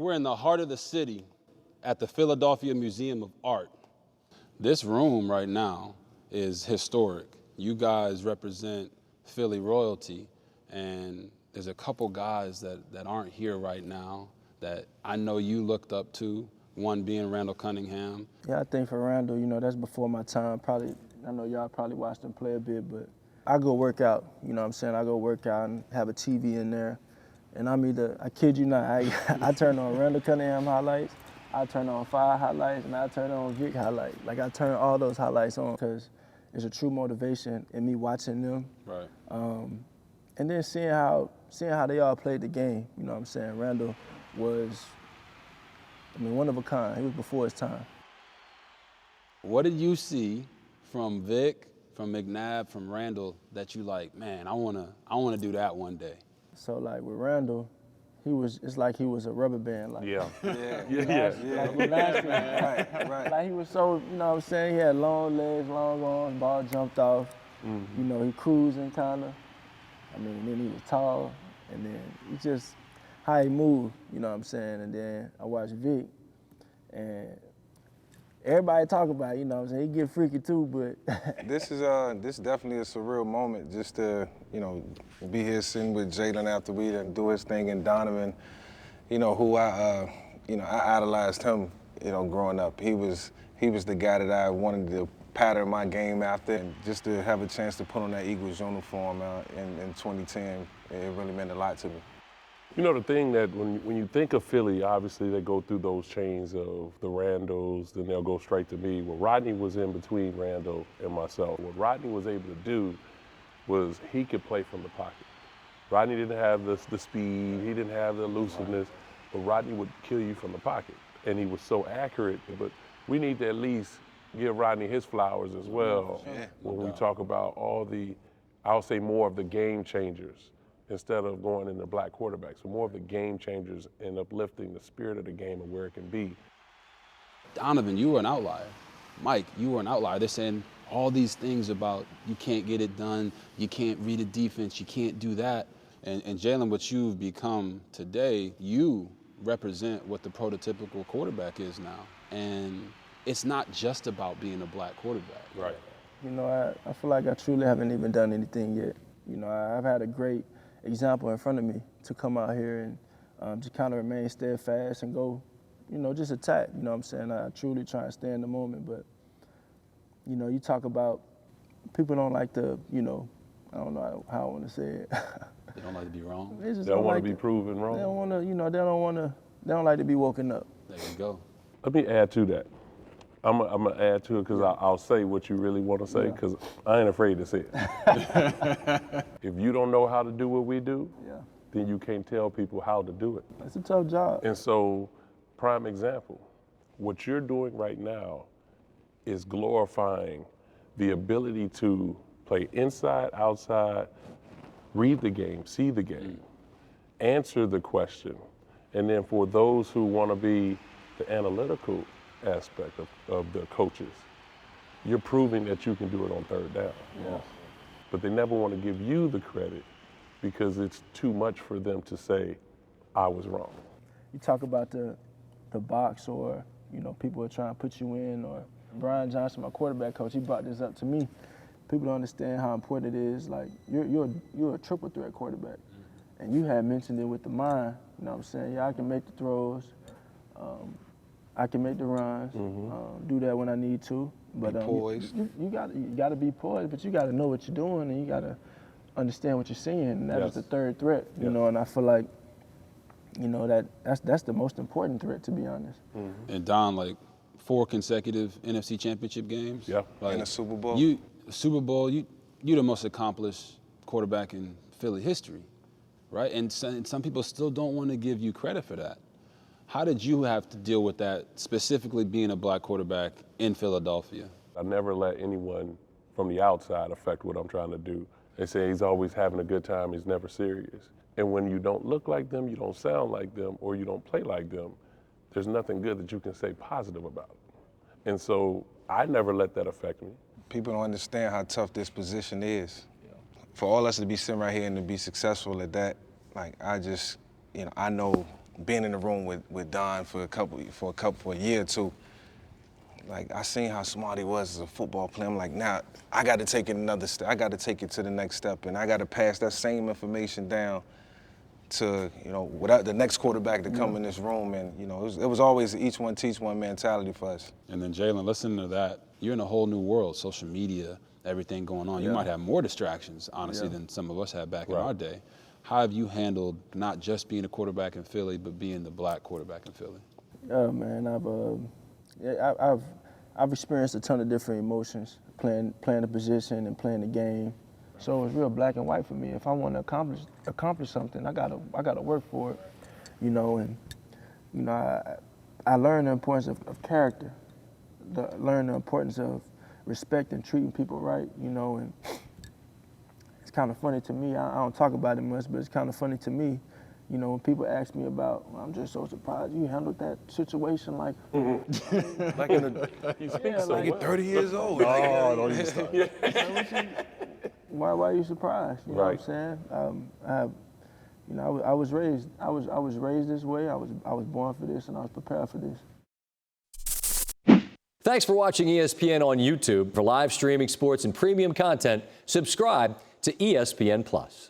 We're in the heart of the city at the Philadelphia Museum of Art. This room right now is historic. You guys represent Philly royalty, and there's a couple guys that aren't here right now that I know you looked up to, one being Randall Cunningham. Yeah, I think for Randall, you know, that's before my time. Probably, I know y'all probably watched him play a bit, but I go work out, you know what I'm saying? I go work out and have a TV in there. And I kid you not, I turn on Randall Cunningham highlights, I turn on Fire highlights, and I turn on Vick highlights. Like, I turn all those highlights on because it's a true motivation in me watching them. Right. And then seeing how they all played the game, you know what I'm saying? Randall was, one of a kind. He was before his time. What did you see from Vick, from McNabb, from Randall that you like, man, I wanna do that one day? So like with Randall, it's like he was a rubber band. Like, Yeah. Right. Like he was so, you know what I'm saying? He had long legs, long arms, ball jumped off. Mm-hmm. You know, he cruising kinda. Then he was tall, and then he just, how he moved, you know what I'm saying? And then I watched Vick, and everybody talk about it, you know what I'm saying? He get freaky too, but. This definitely a surreal moment just to, be here sitting with Jalen after we do his thing, and Donovan, who I idolized him, growing up. He was the guy that I wanted to pattern my game after, and just to have a chance to put on that Eagles uniform in 2010, it really meant a lot to me. You know, the thing that when you think of Philly, obviously they go through those chains of the Randalls, then they'll go straight to me. Well, Rodney was in between Randall and myself. What Rodney was able to do was he could play from the pocket. Rodney didn't have the speed, he didn't have the elusiveness, but Rodney would kill you from the pocket. And he was so accurate, but we need to at least give Rodney his flowers as well when we talk about I'll say more of the game changers instead of going into black quarterbacks. So more of the game changers and uplifting the spirit of the game and where it can be. Donovan, you were an outlier. Mike, you were an outlier. They're saying all these things about you can't get it done, you can't read a defense, you can't do that. And Jalen, what you've become today, you represent what the prototypical quarterback is now. And it's not just about being a black quarterback. Right. I feel like I truly haven't even done anything yet. I've had a great example in front of me to come out here and just kind of remain steadfast and go, just attack. You know what I'm saying? I truly try and stay in the moment. But, you talk about people don't like to, I don't know how I want to say it. They don't like to be wrong. They just don't want like to be proven wrong. They don't want to, they don't like to be woken up. There you go. Let me add to that. I'm gonna add to it because I'll say what you really want to say because I ain't afraid to say it. If you don't know how to do what we do, then you can't tell people how to do it. It's a tough job. And so, prime example, what you're doing right now is glorifying the ability to play inside, outside, read the game, see the game, answer the question, and then for those who want to be the analytical aspect of the coaches, you're proving that you can do it on third down. Yeah. But they never want to give you the credit because it's too much for them to say, I was wrong. You talk about the box or, people are trying to put you in, or Brian Johnson, my quarterback coach, he brought this up to me. People don't understand how important it is. Like, you're a triple threat quarterback. And you had mentioned it with the mind, you know what I'm saying? Yeah, I can make the throws. I can make the runs, do that when I need to. But poised. You got to be poised, but you got to know what you're doing, and you got to understand what you're seeing. And that is the third threat, you know. And I feel like, that's the most important threat, to be honest. And Don, like 4 consecutive NFC Championship games. Yeah. Like, and a Super Bowl. You're the most accomplished quarterback in Philly history, right? And some people still don't want to give you credit for that. How did you have to deal with that, specifically being a black quarterback in Philadelphia? I never let anyone from the outside affect what I'm trying to do. They say he's always having a good time, he's never serious. And when you don't look like them, you don't sound like them, or you don't play like them, there's nothing good that you can say positive about it. And so I never let that affect me. People don't understand how tough this position is. For all us to be sitting right here and to be successful at that, like, I know being in the room with Don for a year or two, like, I seen how smart he was as a football player. I'm like, now I got to take it another step. I got to take it to the next step, and I got to pass that same information down to, without the next quarterback to come in this room. And, it was always each one teach one mentality for us. And then, Jalen, listen to that. You're in a whole new world, social media, everything going on. You might have more distractions, honestly, than some of us had back in our day. How have you handled not just being a quarterback in Philly, but being the black quarterback in Philly? Man, I've experienced a ton of different emotions playing the position and playing the game. So it's real black and white for me. If I want to accomplish something, I gotta work for it, And I learned the importance of character. Learn the importance of respect and treating people right, And it's kind of funny to me. I don't talk about it much, but it's kind of funny to me. When people ask me about, I'm just so surprised you handled that situation like. Like you're 30 years old. Oh, don't even start. Why are you surprised? You know what I'm saying? I was raised this way. I was born for this, and I was prepared for this. Thanks for watching ESPN on YouTube. For live streaming sports and premium content, subscribe to ESPN+.